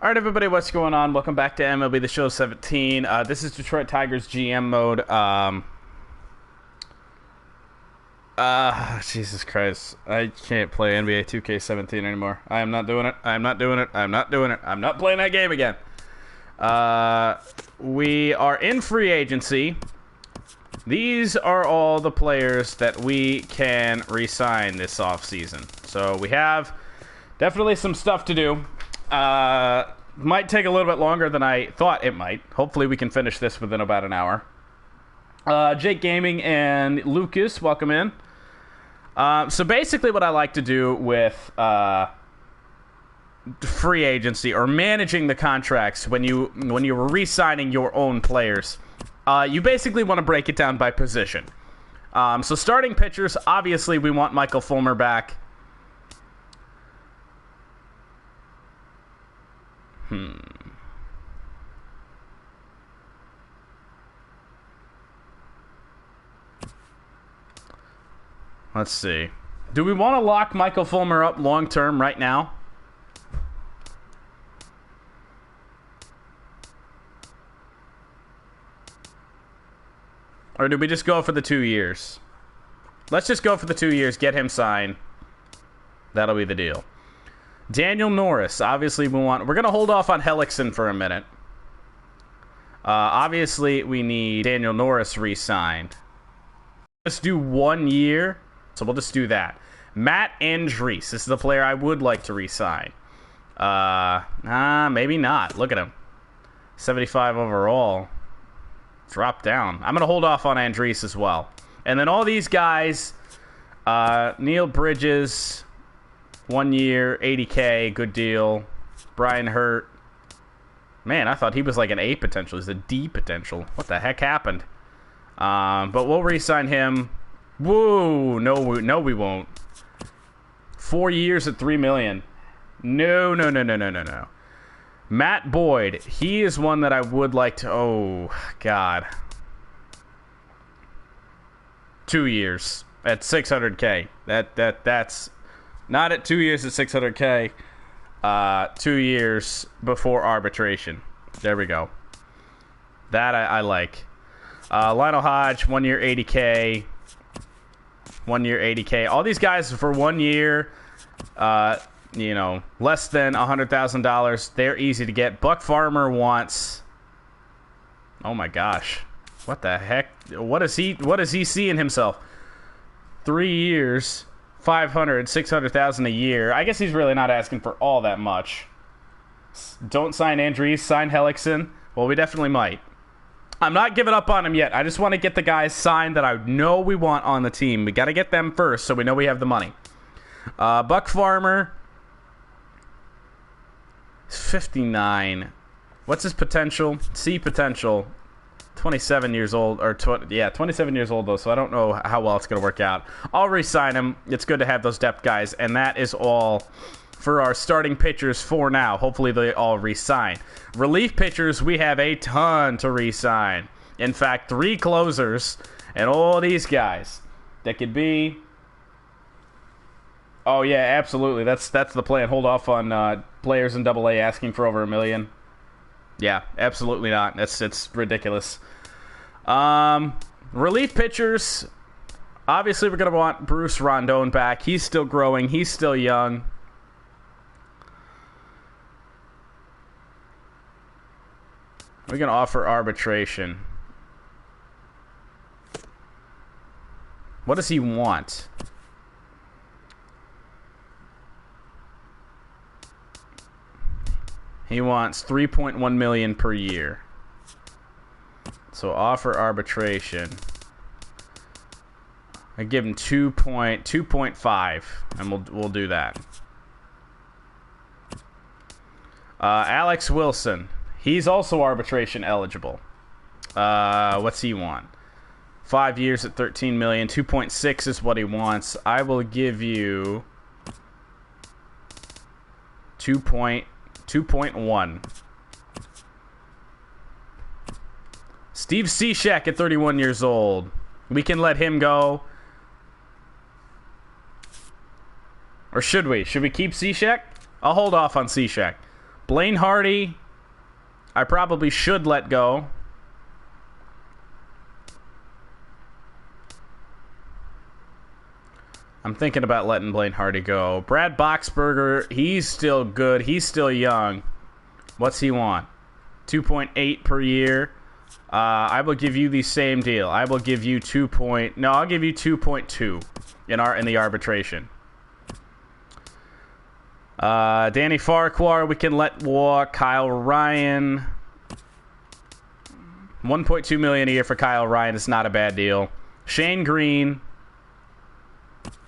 All right, everybody, what's going on? Welcome back to MLB The Show 17. This is Detroit Tigers GM mode. Jesus Christ. I can't play NBA 2K17 anymore. I am not doing it. I am not doing it. I'm not doing it. I'm not playing that game again. We are in free agency. These are all the players that we can re-sign this offseason. So we have definitely some stuff to do. Might take a little bit longer than I thought it might. Hopefully we can finish this within about an hour. Jake Gaming and Lucas, welcome in. So basically what I like to do with free agency or managing the contracts when you were re-signing your own players, you basically want to break it down by position. So starting pitchers, obviously we want Michael Fulmer back. Let's see. Do we want to lock Michael Fulmer up long-term right now? Or do we just go for the 2 years? Let's just go for the 2 years, get him signed. That'll be the deal. Daniel Norris, obviously we're going to hold off on Hellickson for a minute. Obviously we need Daniel Norris re-signed. Let's do 1 year, so we'll just do that. Matt Andriese, this is the player I would like to re-sign. Maybe not. Look at him. 75 overall. Drop down. I'm going to hold off on Andriese as well. And then all these guys, Neil Bridges, 1 year, 80K, good deal. Brian Hurt. Man, I thought he was like an A potential. He's a D potential. What the heck happened? But we'll re-sign him. Whoa, no, we won't. 4 years at $3 million. No. Matt Boyd, he is one that I would like to. Oh God. 2 years at $600K. That's not at 2 years at $600K. 2 years before arbitration. There we go. That I like. Lionel Hodge, 1 year, 80K. 1 year, 80K. All these guys for 1 year, less than $100,000. They're easy to get. Buck Farmer wants. Oh my gosh, what the heck? What does he see in himself? 3 years, 600,000 a year. I guess he's really not asking for all that much. Don't sign Andriese, sign Hellickson. Well, we definitely might. I'm not giving up on him yet. I just want to get the guys signed that I know we want on the team. We got to get them first so we know we have the money. Buck Farmer, 59. What's his potential? C potential. 27 years old, or 27 years old though, so I don't know how well it's going to work out. I'll re-sign him. It's good to have those depth guys, and that is all for our starting pitchers for now. Hopefully they all re-sign. Relief pitchers, we have a ton to re-sign. In fact, 3 closers, and all these guys that could be. Oh yeah, absolutely. That's the plan. Hold off on players in AA asking for over $1 million. Yeah, absolutely not. It's ridiculous. Relief pitchers, obviously we're going to want Bruce Rondon back. He's still growing. He's still young. We're going to offer arbitration. What does he want? He wants $3.1 million per year. So offer arbitration. I give him 2.5, and we'll do that. Alex Wilson, he's also arbitration eligible. What's he want? 5 years at $13 million. 2.6 is what he wants. I will give you 2.1. Steve Cishek at 31 years old. We can let him go. Or should we? Should we keep Cishek? I'll hold off on Cishek. Blaine Hardy, I probably should let go. I'm thinking about letting Blaine Hardy go. Brad Boxberger, he's still good. He's still young. What's he want? 2.8 per year. I will give you the same deal. I will give you I'll give you 2.2 in the arbitration. Danny Farquhar, we can let walk. Kyle Ryan, $1.2 million a year for Kyle Ryan is not a bad deal. Shane Green,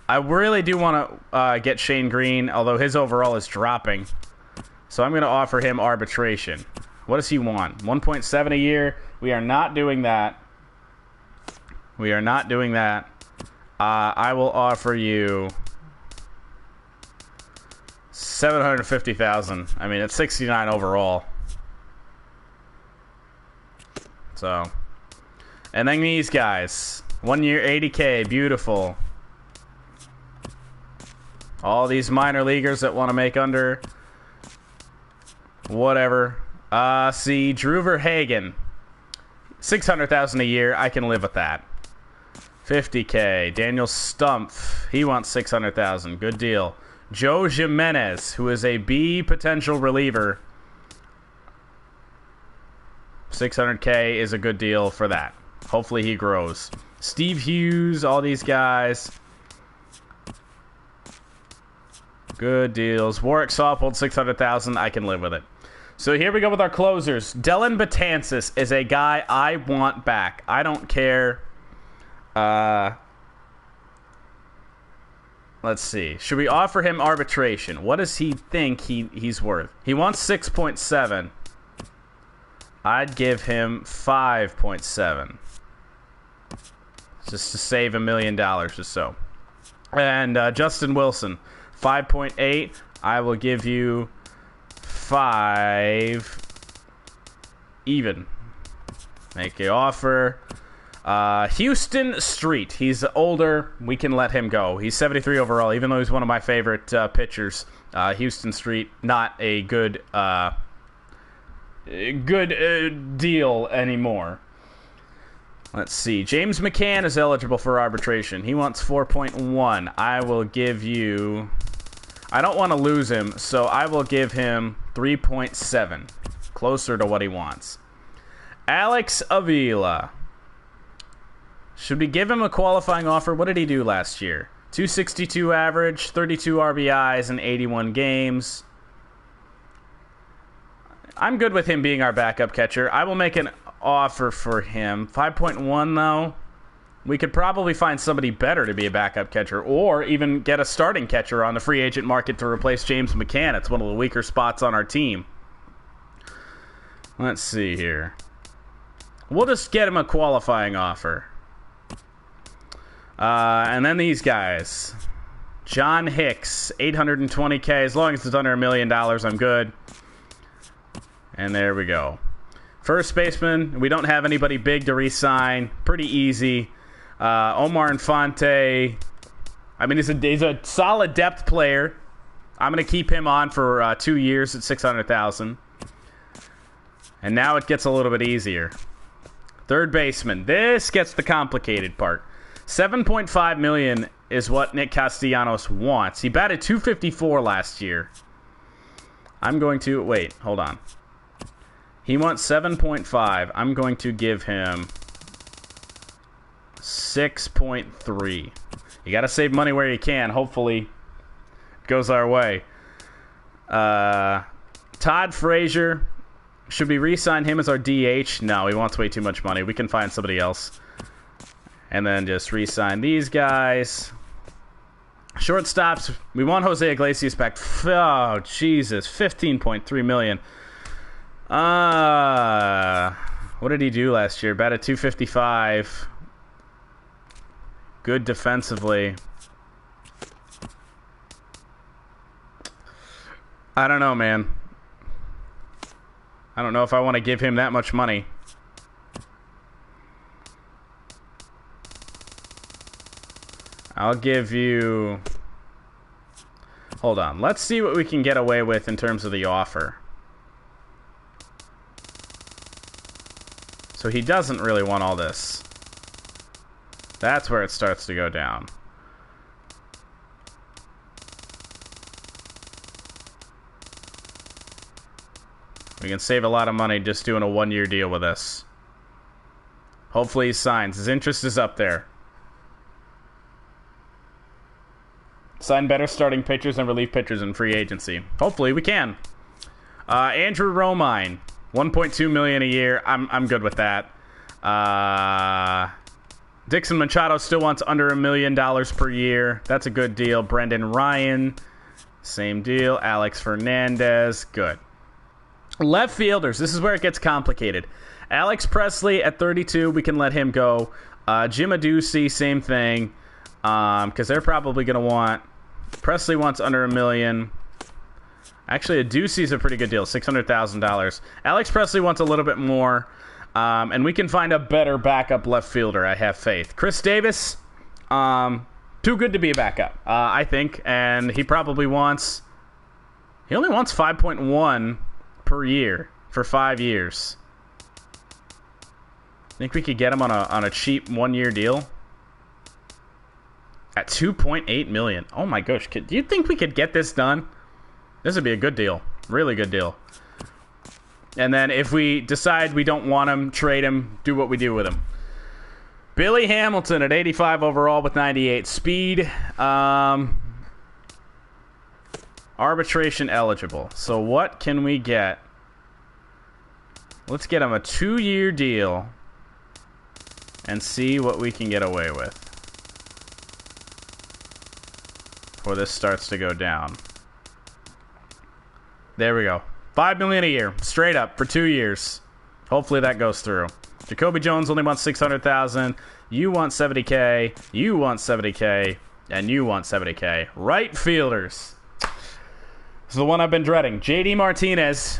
I really do want to get Shane Green, although his overall is dropping. So I'm going to offer him arbitration. What does he want? 1.7 a year. We are not doing that. We are not doing that. I will offer you $750,000. I mean, it's 69 overall. So, and then these guys, 1 year, 80K, beautiful. All these minor leaguers that want to make under whatever. See, Drew Verhagen, $600,000 a year. I can live with that. 50K. Daniel Stumpf, he wants $600,000. Good deal. Joe Jimenez, who is a B potential reliever, $600K is a good deal for that. Hopefully he grows. Steve Hughes, all these guys. Good deals. Warwick Sawpold, $600,000. I can live with it. So here we go with our closers. Dellin Betances is a guy I want back. I don't care. Let's see. Should we offer him arbitration? What does he think he's worth? He wants 6.7. I'd give him 5.7. Just to save $1 million or so. And Justin Wilson, 5.8. I will give you 5 even. Make an offer. Houston Street. He's older. We can let him go. He's 73 overall, even though he's one of my favorite pitchers. Houston Street, not a good deal anymore. Let's see. James McCann is eligible for arbitration. He wants 4.1. I will give you... I don't want to lose him, so I will give him 3.7. Closer to what he wants. Alex Avila. Should we give him a qualifying offer? What did he do last year? 262 average, 32 RBIs in 81 games. I'm good with him being our backup catcher. I will make an offer for him. 5.1 though. We could probably find somebody better to be a backup catcher, or even get a starting catcher on the free agent market to replace James McCann. It's one of the weaker spots on our team. Let's see here. We'll just get him a qualifying offer. And then these guys. John Hicks, $820K. As long as it's under $1 million, I'm good. And there we go. First baseman, we don't have anybody big to re-sign. Pretty easy. Omar Infante, I mean, he's a solid depth player. I'm going to keep him on for 2 years at $600,000. And now it gets a little bit easier. Third baseman. This gets the complicated part. $7.5 million is what Nick Castellanos wants. He batted .254 last year. I'm going to... Wait, hold on. He wants 7.5. I'm going to give him 6.3. You got to save money where you can. Hopefully, it goes our way. Todd Frazier. Should we re-sign him as our DH? No, he wants way too much money. We can find somebody else. And then just re-sign these guys. Shortstops. We want Jose Iglesias back. Oh, Jesus. $15.3 million. What did he do last year? Batted .255. Good defensively. I don't know, man. I don't know if I want to give him that much money. I'll give you... Hold on. Let's see what we can get away with in terms of the offer. So he doesn't really want all this. That's where it starts to go down. We can save a lot of money just doing a one-year deal with this. Hopefully he signs. His interest is up there. Sign better starting pitchers and relief pitchers in free agency. Hopefully we can. Andrew Romine, $1.2 million a year. I'm good with that. Dixon Machado still wants under $1 million per year. That's a good deal. Brendan Ryan, same deal. Alex Fernandez, good. Left fielders, this is where it gets complicated. Alex Presley at 32, we can let him go. Jim Adduci, same thing, because they're probably going to want... Presley wants under $1 million. Actually, Adduci's a pretty good deal, $600,000. Alex Presley wants a little bit more, and we can find a better backup left fielder, I have faith. Chris Davis, too good to be a backup, I think, and he probably wants... He only wants 5.1 per year for 5 years. Think we could get him on a cheap one-year deal at $2.8 million. Oh my gosh, do you think we could get this done? This would be a good deal, really good deal. And then if we decide we don't want him, trade him, do what we do with him. Billy Hamilton at 85 overall with 98 speed. Arbitration eligible. So what can we get? Let's get him a 2-year deal and see what we can get away with before this starts to go down. There we go. $5 million a year, straight up for 2 years. Hopefully that goes through. Jacoby Jones only wants $600,000. You want $70K. You want $70K, and you want $70K. Right fielders. This is the one I've been dreading. JD Martinez.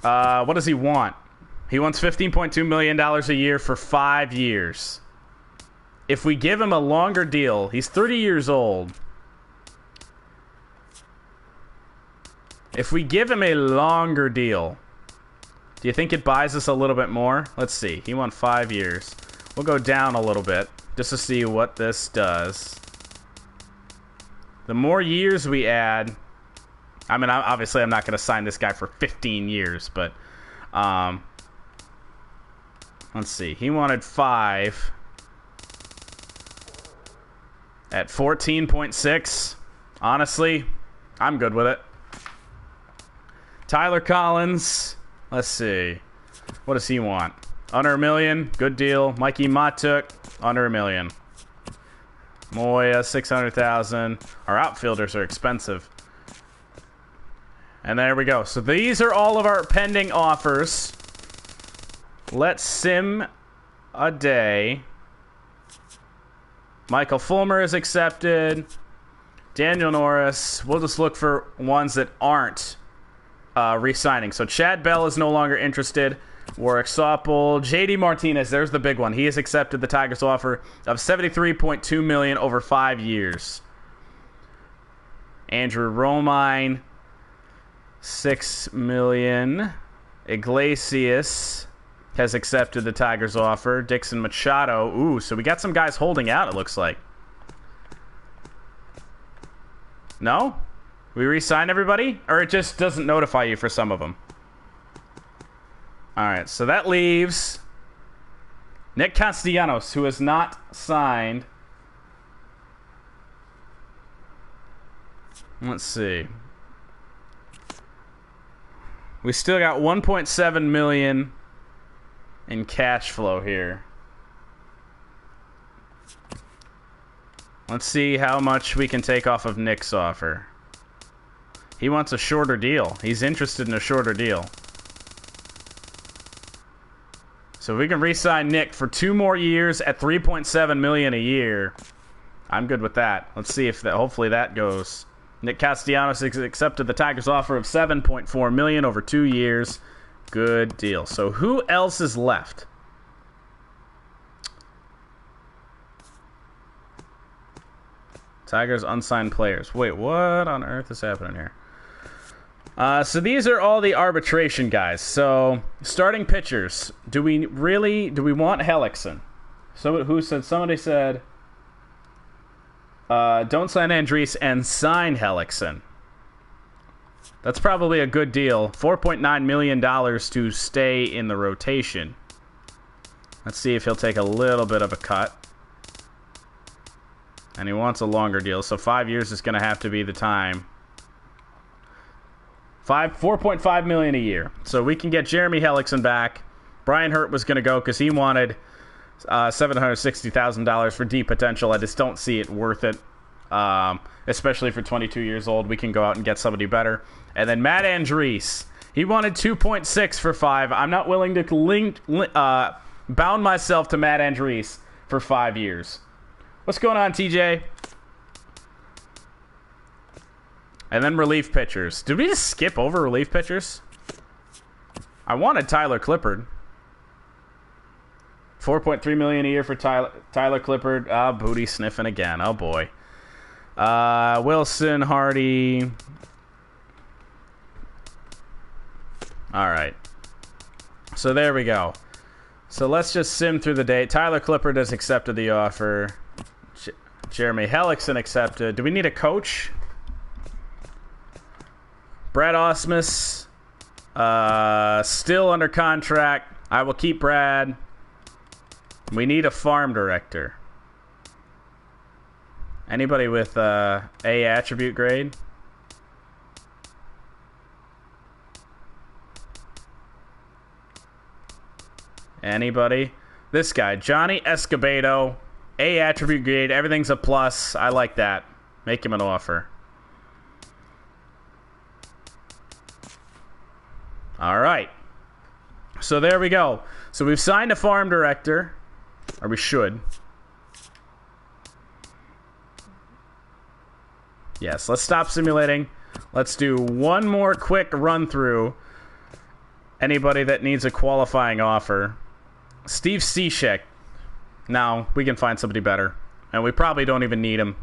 What does he want? He wants $15.2 million a year for 5 years. If we give him a longer deal, he's 30 years old. If we give him a longer deal, do you think it buys us a little bit more? Let's see. He won 5 years. We'll go down a little bit just to see what this does. The more years we add... I mean, obviously I'm not going to sign this guy for 15 years, but... let's see. He wanted 5 at 14.6. Honestly, I'm good with it. Tyler Collins. Let's see. What does he want? Under $1 million. Good deal. Mikey Matuk. Under $1 million. Moya, $600,000. Our outfielders are expensive. And there we go. So these are all of our pending offers. Let's sim a day. Michael Fulmer is accepted. Daniel Norris. We'll just look for ones that aren't re-signing. So Chad Bell is no longer interested. Warwick Sopel. JD Martinez. There's the big one. He has accepted the Tigers' offer of $73.2 million over 5 years. Andrew Romine. $6 million. Iglesias has accepted the Tigers' offer. Dixon Machado. Ooh, so we got some guys holding out, it looks like. No? We re-sign everybody? Or it just doesn't notify you for some of them? Alright, so that leaves Nick Castellanos, who has not signed. Let's see. We still got $1.7 million in cash flow here. Let's see how much we can take off of Nick's offer. He wants a shorter deal. He's interested in a shorter deal. So we can re-sign Nick for 2 more years at $3.7 million a year. I'm good with that. Let's see if that. Hopefully that goes. Nick Castellanos accepted the Tigers' offer of $7.4 million over 2 years. Good deal. So who else is left? Tigers unsigned players. Wait, what on earth is happening here? So these are all the arbitration guys. So starting pitchers. Do we want Hellickson? So somebody said don't sign Andriese and sign Hellickson. That's probably a good deal. $4.9 million to stay in the rotation. Let's see if he'll take a little bit of a cut. And he wants a longer deal, so 5 years is going to have to be the time. $4.5 million a year. So we can get Jeremy Hellickson back. Brian Hurt was going to go because he wanted $760,000 for D potential. I just don't see it worth it, especially for 22 years old. We can go out and get somebody better. And then Matt Andriese. He wanted 2.6 for 5. I'm not willing to bound myself to Matt Andriese for 5 years. What's going on, TJ? And then relief pitchers. Did we just skip over relief pitchers? I wanted Tyler Clippard. $4.3 million a year for Tyler Clippard. Booty sniffing again. Oh boy. Wilson, Hardy. All right. So there we go. So let's just sim through the day. Tyler Clippard has accepted the offer. Jeremy Hellickson accepted. Do we need a coach? Brad Ausmus, still under contract. I will keep Brad. We need a farm director. Anybody with A attribute grade? Anybody? This guy, Johnny Escobedo. A attribute grade, everything's a plus. I like that. Make him an offer. All right. So there we go. So we've signed a farm director. Or we should. Yes, let's stop simulating. Let's do one more quick run through. Anybody that needs a qualifying offer. Steve Cishek. No, we can find somebody better. And we probably don't even need him.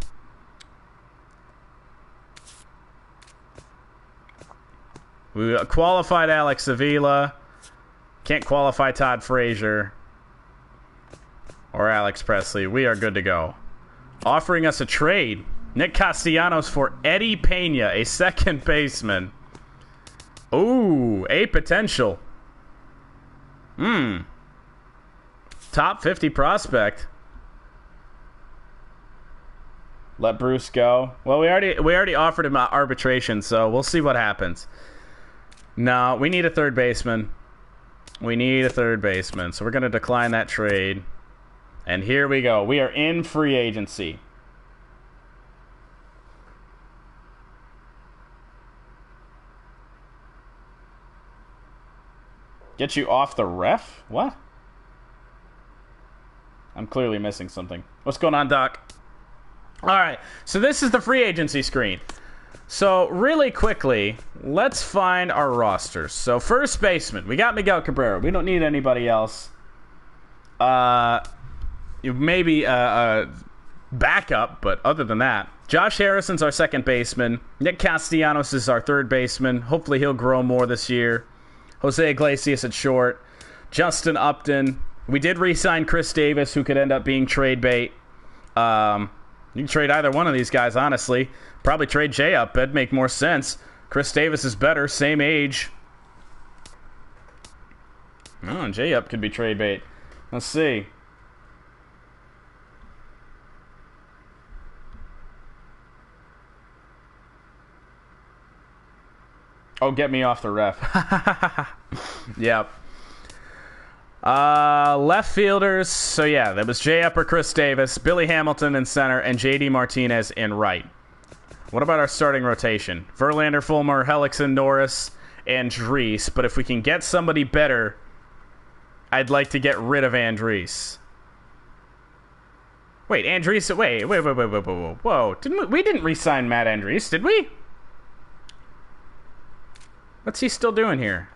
We qualified Alex Avila. Can't qualify Todd Frazier. Or Alex Presley. We are good to go. Offering us a trade. Nick Castellanos for Eddie Pena, a second baseman. Ooh, a potential. Top 50 prospect. Let Bruce go. Well, we already offered him arbitration, so we'll see what happens. No, we need a third baseman. We need a third baseman, so we're going to decline that trade. And here we go. We are in free agency. Get you off the ref? What? I'm clearly missing something. What's going on, Doc? All right, so this is the free agency screen. So really quickly, let's find our rosters. So first baseman, we got Miguel Cabrera. We don't need anybody else. Maybe a backup, but other than that, Josh Harrison's our second baseman. Nick Castellanos is our third baseman. Hopefully he'll grow more this year. Jose Iglesias at short. Justin Upton. We did re-sign Chris Davis, who could end up being trade bait. You can trade either one of these guys, honestly. Probably trade Jay up. That'd make more sense. Chris Davis is better, same age. Oh, Jay up could be trade bait. Let's see. Oh, get me off the ref. Yep. Left fielders. So yeah, that was Jay Up or Chris Davis, Billy Hamilton in center, and JD Martinez in right. What about our starting rotation? Verlander, Fulmer, Hellickson, Norris, and Andriese. But if we can get somebody better, I'd like to get rid of Andriese. Wait, Andriese. Wait. Whoa. We didn't re-sign Matt Andriese, did we? What's he still doing here?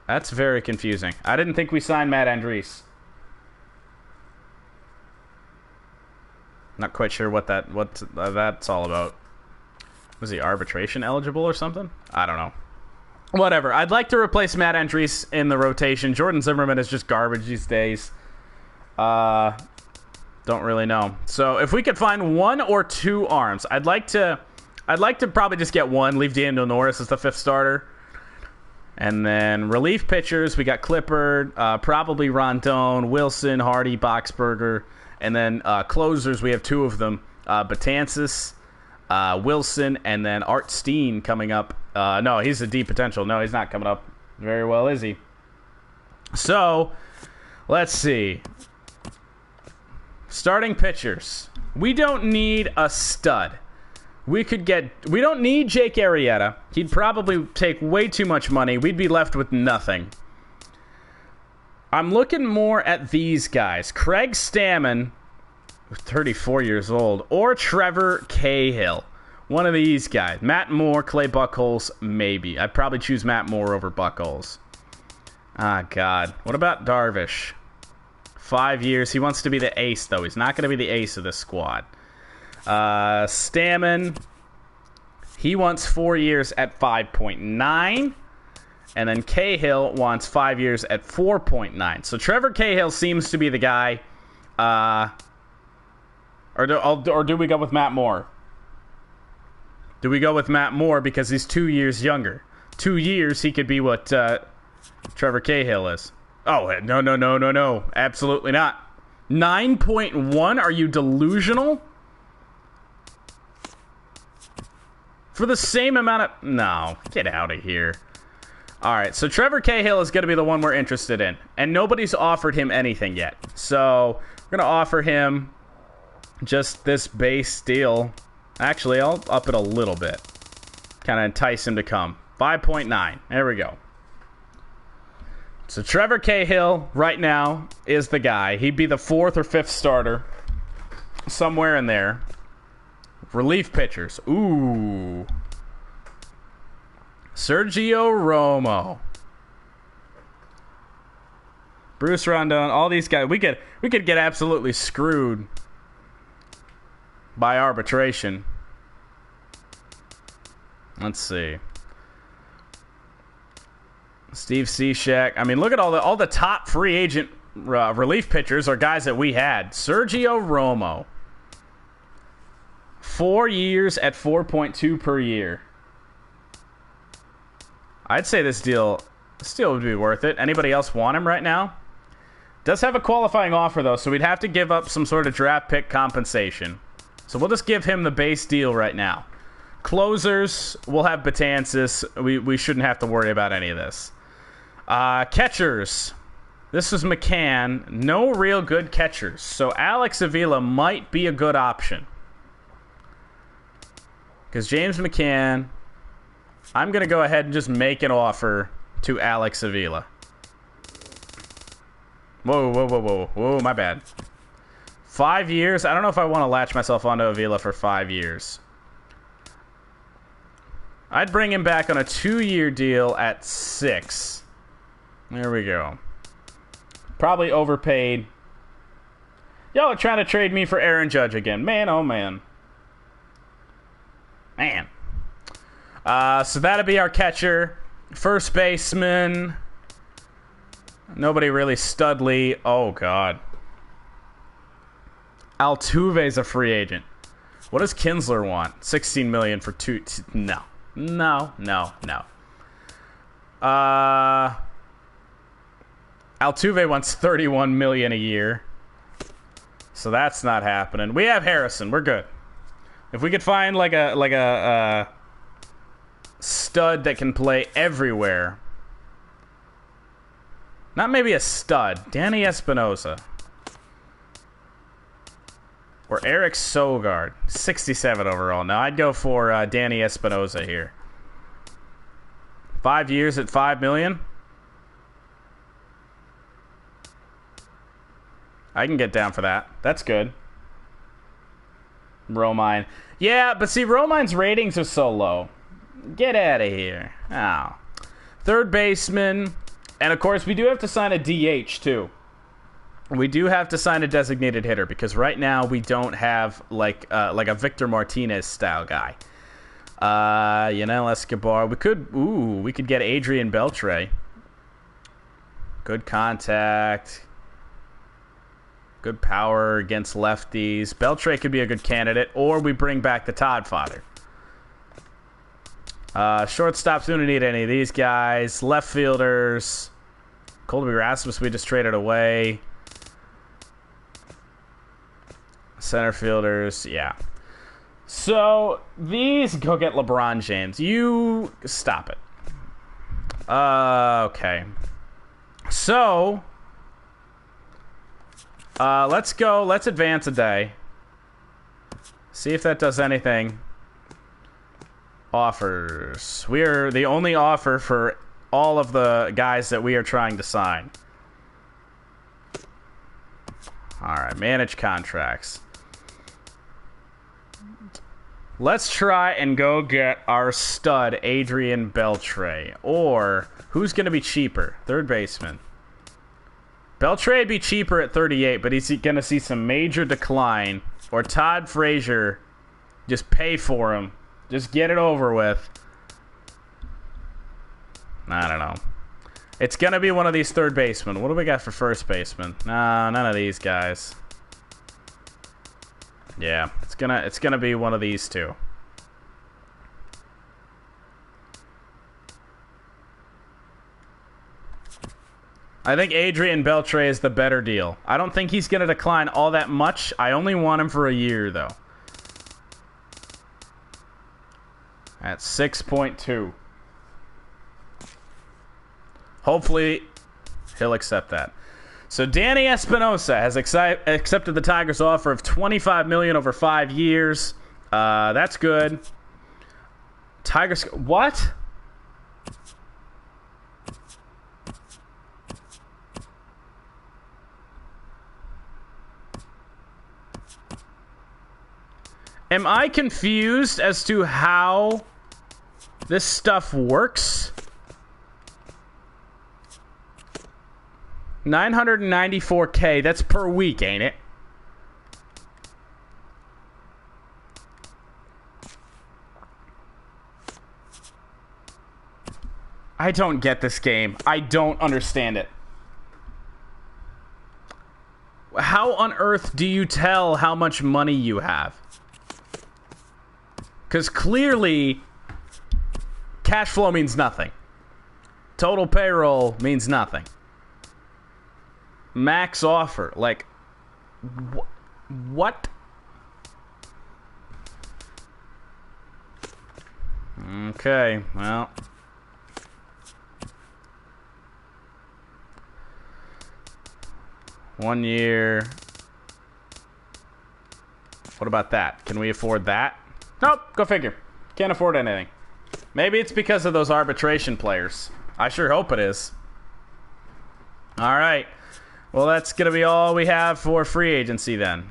That's very confusing. I didn't think we signed Matt Andriese. Not quite sure what that's all about. Was he arbitration eligible or something? I don't know. Whatever. I'd like to replace Matt Andriese in the rotation. Jordan Zimmermann is just garbage these days. Don't really know. So if we could find 1 or 2 arms, I'd like to probably just get one. Leave Daniel Norris as the 5th starter. And then relief pitchers, we got Clippard, probably Rondon, Wilson, Hardy, Boxberger. And then closers, we have 2 of them. Betances, Wilson, and then Art Steen coming up. No, he's a deep potential. No, he's not coming up very well, is he? So, let's see. Starting pitchers. We don't need a stud. We don't need Jake Arrieta. He'd probably take way too much money. We'd be left with nothing. I'm looking more at these guys. Craig Stammen, 34 years old, or Trevor Cahill. One of these guys. Matt Moore, Clay Buchholz, maybe. I'd probably choose Matt Moore over Buchholz. Ah, God. What about Darvish? 5 years. He wants to be the ace, though. He's not going to be the ace of this squad. Stammen, he wants 4 years at 5.9. And then Cahill wants 5 years at 4.9. So Trevor Cahill seems to be the guy. Or do we go with Matt Moore? Do we go with Matt Moore because he's 2 years younger? 2 years, he could be what Trevor Cahill is. Oh, no. Absolutely not. 9.1? Are you delusional? For the same amount of... No, get out of here. All right, so Trevor Cahill is going to be the one we're interested in. And nobody's offered him anything yet. So we're going to offer him just this base deal. Actually, I'll up it a little bit. Kind of entice him to come. 5.9. There we go. So Trevor Cahill, right now, is the guy. He'd be the 4th or 5th starter. Somewhere in there. Relief pitchers. Ooh. Sergio Romo. Bruce Rondon. All these guys. We could get absolutely screwed by arbitration. Let's see. Steve Cishek. I mean, look at all the top free agent relief pitchers are guys that we had. Sergio Romo. 4 years at 4.2 per year. I'd say this deal still would be worth it. Anybody else want him right now? Does have a qualifying offer, though, so we'd have to give up some sort of draft pick compensation. So we'll just give him the base deal right now. Closers, we'll have Betances. We shouldn't have to worry about any of this. Catchers. This is McCann. No real good catchers. So Alex Avila might be a good option. Because James McCann, I'm going to go ahead and just make an offer to Alex Avila. Whoa, my bad. 5 years? I don't know if I want to latch myself onto Avila for 5 years. I'd bring him back on a 2-year deal at 6. There we go. Probably overpaid. Y'all are trying to trade me for Aaron Judge again. Man, oh man. Man. So that'd be our catcher. First baseman. Nobody really studly. Oh, God. Altuve's a free agent. What does Kinsler want? $16 million for 2... No. Altuve wants $31 million a year. So that's not happening. We have Harrison. We're good. If we could find like a stud that can play everywhere. Not maybe a stud. Danny Espinosa. Or Eric Sogard. 67 overall. Now I'd go for Danny Espinosa here. 5 years at $5 million. I can get down for that. That's good. Romine. Yeah, but see, Romine's ratings are so low. Get out of here. Oh. Third baseman. And, of course, we do have to sign a DH, too. We do have to sign a designated hitter because right now we don't have, like a Victor Martinez-style guy. Yanel Escobar. We could get Adrian Beltre. Good contact. Good power against lefties. Beltre could be a good candidate. Or we bring back the Todd Father. Shortstops, we don't need any of these guys. Left fielders. Colby Rasmus, we just traded away. Center fielders, yeah. So, these, go get LeBron James. You, stop it. Okay. So, let's go. Let's advance a day. See if that does anything. Offers. We're the only offer for all of the guys that we are trying to sign. Alright, manage contracts. Let's try and go get our stud, Adrian Beltre. Or, who's going to be cheaper? Third baseman. Beltre would be cheaper at 38, but he's going to see some major decline. Or Todd Frazier, just pay for him. Just get it over with. I don't know. It's going to be one of these third basemen. What do we got for first baseman? Nah, none of these guys. Yeah, it's gonna be one of these two. I think Adrian Beltre is the better deal. I don't think he's gonna decline all that much. I only want him for a year, though. At 6.2. Hopefully, he'll accept that. So Danny Espinosa has accepted the Tigers' offer of $25 million over 5 years. That's good. Tigers, what? Am I confused as to how this stuff works? $994K, that's per week, ain't it? I don't get this game. I don't understand it. How on earth do you tell how much money you have? Because clearly, cash flow means nothing. Total payroll means nothing. Max offer, like, what? Okay, well. One year. What about that? Can we afford that? Nope, go figure. Can't afford anything. Maybe it's because of those arbitration players. I sure hope it is. All right. Well, that's going to be all we have for free agency then.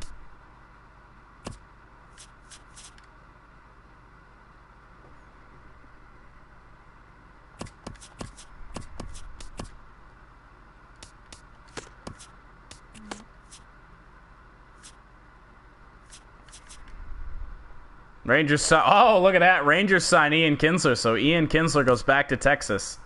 Rangers, oh, look at that. Rangers sign Ian Kinsler, so Ian Kinsler goes back to Texas.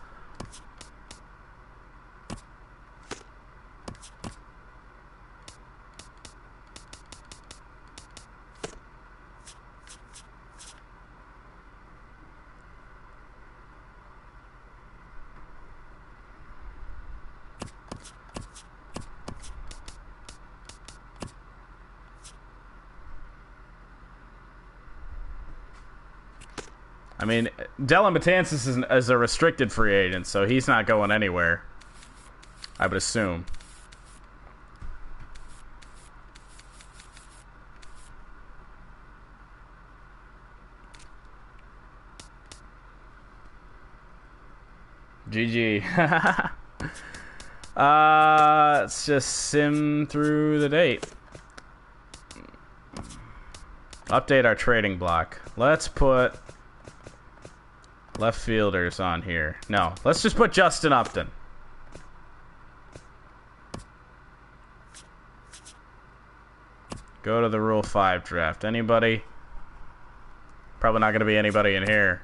I mean, Dylan Betances is a restricted free agent, so he's not going anywhere, I would assume. GG. Let's just sim through the date. Update our trading block. Let's put left fielders on here. No, let's just put Justin Upton. Go to the Rule 5 draft. Anybody? Probably not going to be anybody in here.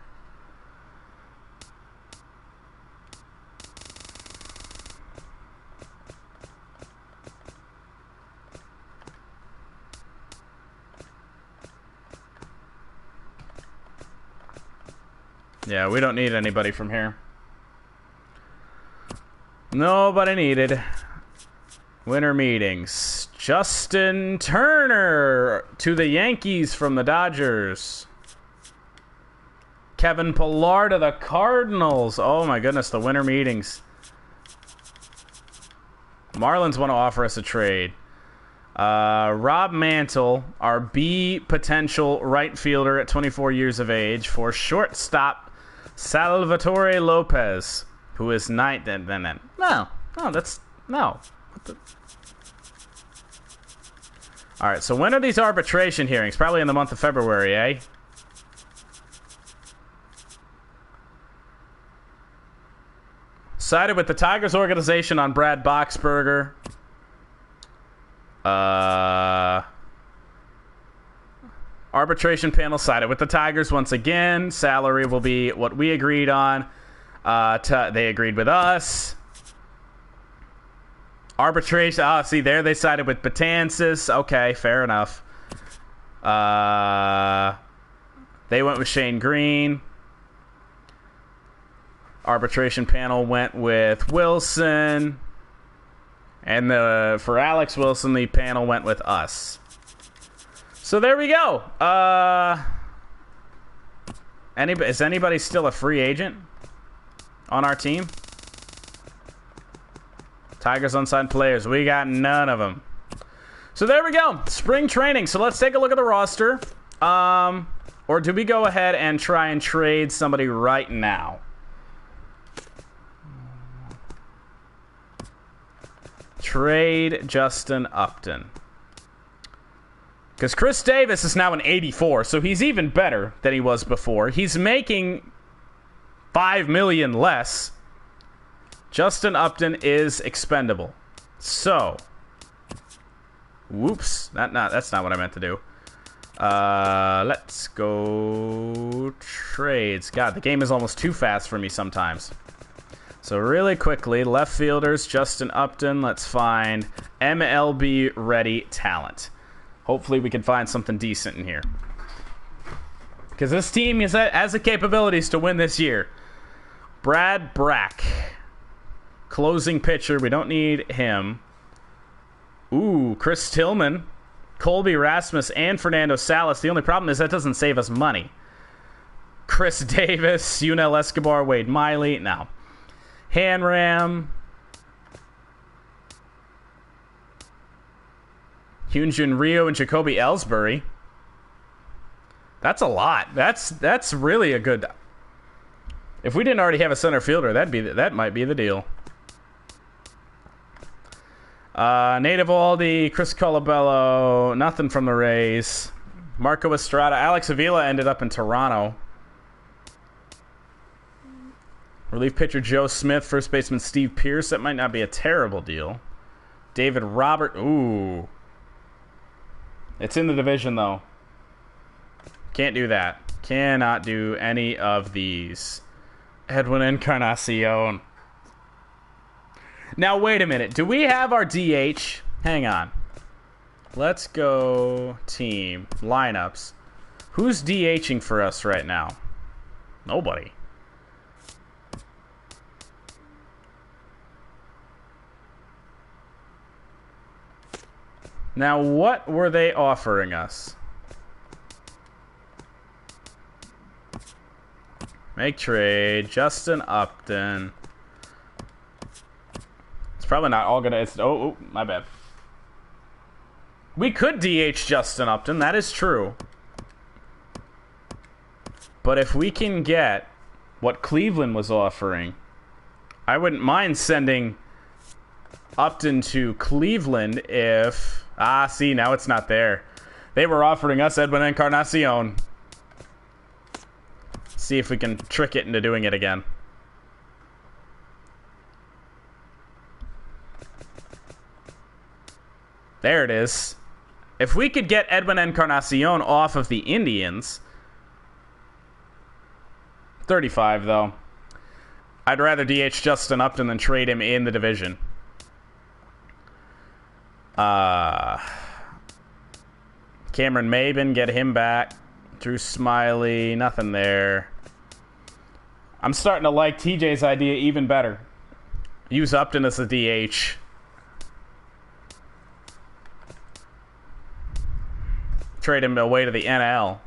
Yeah, we don't need anybody from here. Nobody needed. Winter meetings. Justin Turner to the Yankees from the Dodgers. Kevin Pillar to the Cardinals. Oh my goodness, the winter meetings. Marlins want to offer us a trade. Rob Mantle, our B potential right fielder at 24 years of age, for shortstop Salvatore Lopez, who is ninth. No, that's no. What the? All right, so when are these arbitration hearings? Probably in the month of February, eh? Sided with the Tigers organization on Brad Boxberger. Arbitration panel sided with the Tigers once again. Salary will be what we agreed on. They agreed with us. Arbitration. Oh, see, there they sided with Betances. Okay, fair enough. They went with Shane Green. Arbitration panel went with Wilson. And for Alex Wilson, the panel went with us. So there we go. Is anybody still a free agent on our team? Tigers unsigned players. We got none of them. So there we go. Spring training. So let's take a look at the roster. Or do we go ahead and try and trade somebody right now? Trade Justin Upton. Because Chris Davis is now an 84, so he's even better than he was before. He's making $5 million less. Justin Upton is expendable. So, whoops, that's not what I meant to do. Let's go trades. God, the game is almost too fast for me sometimes. So really quickly, left fielders, Justin Upton. Let's find MLB ready talent. Hopefully we can find something decent in here. Because this team has the capabilities to win this year. Brad Brack. Closing pitcher. We don't need him. Ooh, Chris Tillman. Colby Rasmus and Fernando Salas. The only problem is that doesn't save us money. Chris Davis, Yunel Escobar, Wade Miley. No. Hanram. Hyunjin Ryu and Jacoby Ellsbury. That's a lot. That's really a good. If we didn't already have a center fielder, that might be the deal. Nate Eovaldi, Chris Colabello, nothing from the Rays. Marco Estrada, Alex Avila ended up in Toronto. Relief pitcher Joe Smith, first baseman Steve Pearce. That might not be a terrible deal. David Robert. Ooh. It's in the division, though. Can't do that. Cannot do any of these. Edwin Encarnacion. Now, wait a minute. Do we have our DH? Hang on. Let's go team. Lineups. Who's DHing for us right now? Nobody. Now, what were they offering us? Make trade. Justin Upton. It's probably not all gonna. Oh, my bad. We could DH Justin Upton. That is true. But if we can get what Cleveland was offering, I wouldn't mind sending Upton to Cleveland if... see, now it's not there. They were offering us Edwin Encarnacion. See if we can trick it into doing it again. There it is. If we could get Edwin Encarnacion off of the Indians, 35, though. I'd rather DH Justin Upton than trade him in the division. Cameron Maben, get him back. Drew Smiley, nothing there. I'm starting to like TJ's idea even better. Use Upton as a DH. Trade him away to the NL.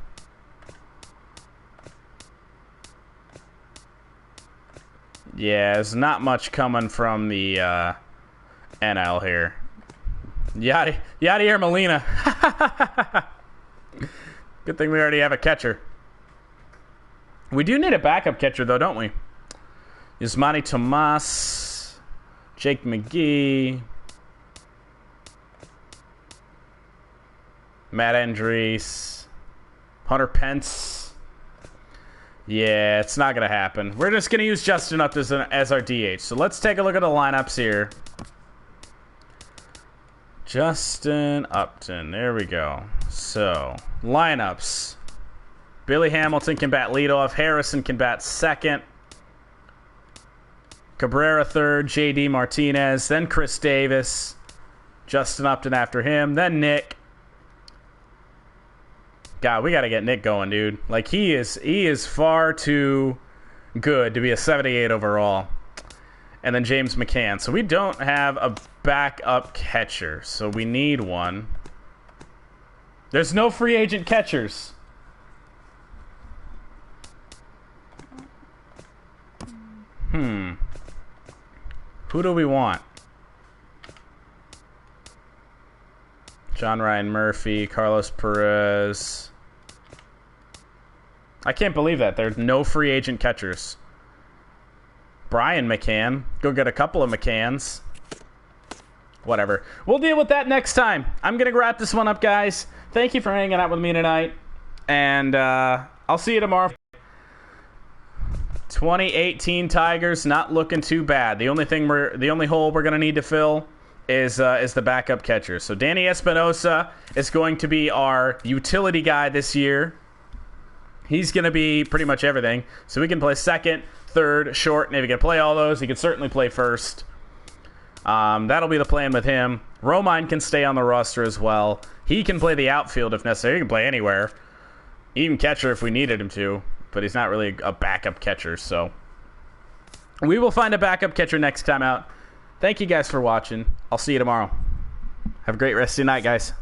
Yeah, there's not much coming from the NL here. Yadier Molina. Good thing we already have a catcher. We do need a backup catcher, though, don't we? Yasmani Tomas, Jake McGee, Matt Andrees, Hunter Pence. Yeah, it's not going to happen. We're just going to use Justin Upton as our DH. So let's take a look at the lineups here. Justin Upton. There we go. So, lineups. Billy Hamilton can bat leadoff. Harrison can bat second. Cabrera third. J.D. Martinez. Then Chris Davis. Justin Upton after him. Then Nick. God, we got to get Nick going, dude. Like, he is far too good to be a 78 overall. And then James McCann. So we don't have a backup catcher. So we need one. There's no free agent catchers. Who do we want? John Ryan Murphy, Carlos Perez. I can't believe that. There's no free agent catchers. Brian McCann. Go get a couple of McCanns. Whatever. We'll deal with that next time. I'm going to wrap this one up, guys. Thank you for hanging out with me tonight. And I'll see you tomorrow. 2018 Tigers, not looking too bad. The only hole we're going to need to fill is the backup catcher. So Danny Espinosa is going to be our utility guy this year. He's going to be pretty much everything. So we can play second, third, short, and if he can play all those, he can certainly play first. That'll be the plan with him. Romine can stay on the roster as well. He can play the outfield if necessary. He can play anywhere. Even catcher if we needed him to. But he's not really a backup catcher, so we will find a backup catcher next time out. Thank you guys for watching. I'll see you tomorrow. Have a great rest of your night, guys.